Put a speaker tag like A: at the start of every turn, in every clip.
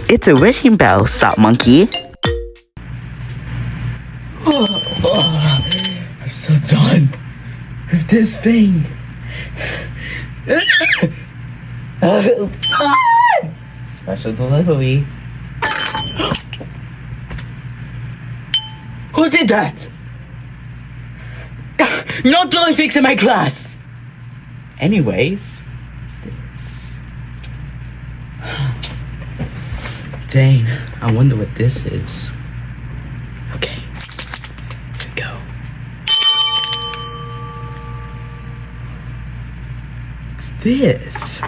A: It's a wishing bell, Sock Monkey.
B: I'm so done with this thing. Special delivery. Who did that? Not throwing things in my class. Anyways, this. Dang, I wonder what this is. Okay, here we go. What's this?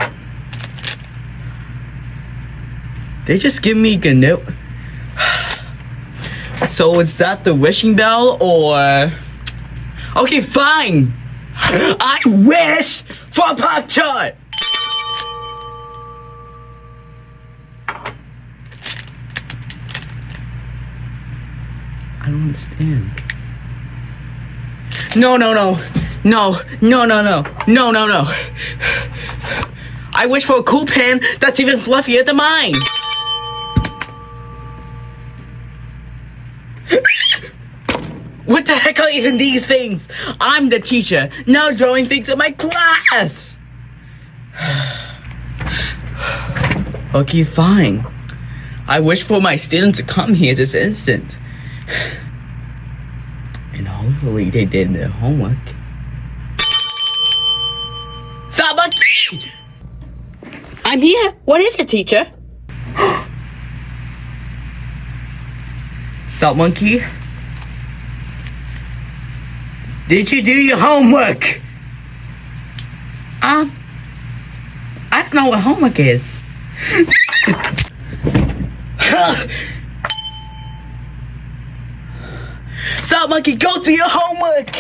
B: They just give me a note. So is that the wishing bell or? Okay, fine. I wish for a Pop-Tart. I don't understand. No. I wish for a cool pen that's even fluffier than mine. What the heck are even these things? I'm the teacher, now throwing things in my class. Okay, fine. I wish for my students to come here this instant. And hopefully they did their homework. Sabaki! I'm here. What is it, teacher? Salt Monkey? Did you do your homework? I don't know what homework is. Salt Monkey, go do your homework!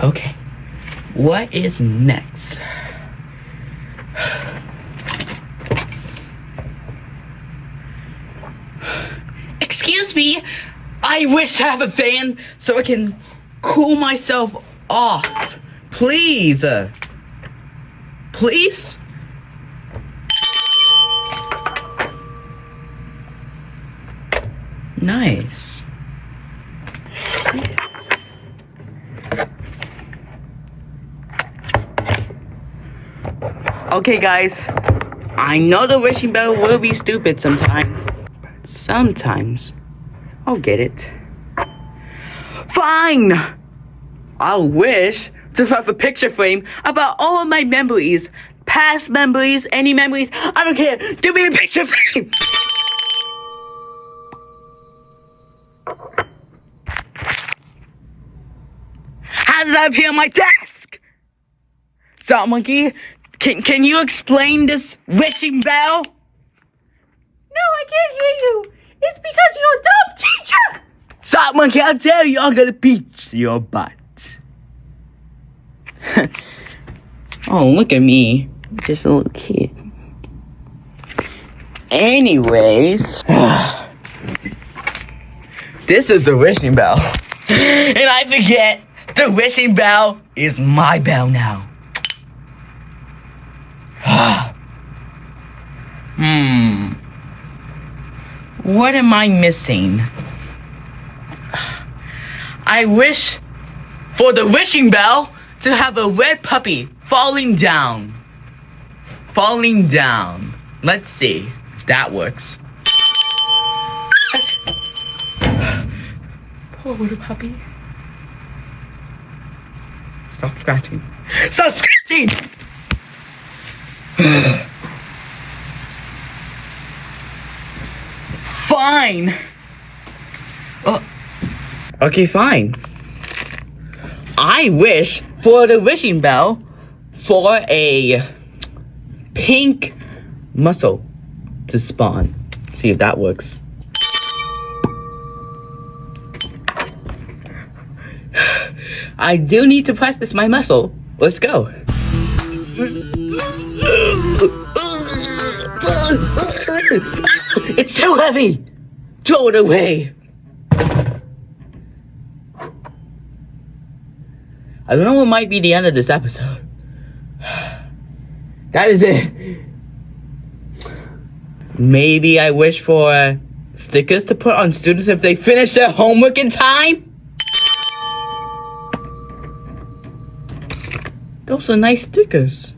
B: Okay, what is next? Excuse me, I wish to have a fan so I can cool myself off. Please. Please? Nice. Okay, guys. I know the wishing bell will be stupid sometimes. But sometimes I'll get it. Fine! I'll wish to have a picture frame about all of my memories. Past memories, any memories, I don't care. Give me a picture frame! How does that appear on my desk? Salt Monkey, can you explain this wishing bell?
C: No, I can't hear you. It's because you're a dumb teacher.
B: Salt Monkey, I dare you, I'm gonna beat your butt. Oh, look at me. Just a little kid. Anyways. This is the wishing bell. And I forget, the wishing bell is my bell now. What am I missing? I wish for the wishing bell to have a red puppy falling down. Falling down. Let's see if that works. Poor little puppy. Stop scratching. Stop scratching! Fine. Okay, fine. I wish for the wishing bell for a pink muscle to spawn. See if that works. I do need to press this my muscle. Let's go. It's too heavy. Throw it away. I don't know what might be the end of this episode. That is it. Maybe I wish for stickers to put on students if they finish their homework in time? Those are nice stickers.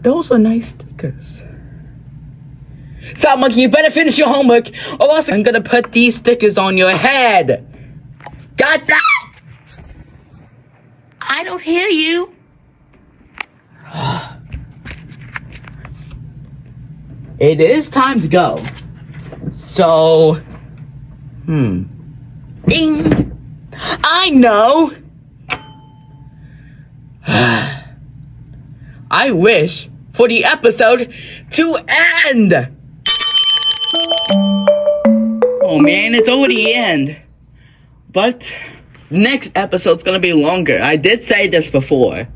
B: Those are nice stickers. Stop, monkey, you better finish your homework, or else I'm gonna put these stickers on your head. Got that?
A: I don't hear you.
B: It is time to go. So, Ding! I know! I wish for the episode to end! Oh man, it's over the end. But next episode's gonna be longer. I did say this before.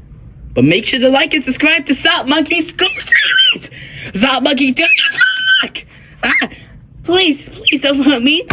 B: But make sure to like and subscribe to Stop Monkey School Series! Stop Monkey, do not! Please don't hurt me.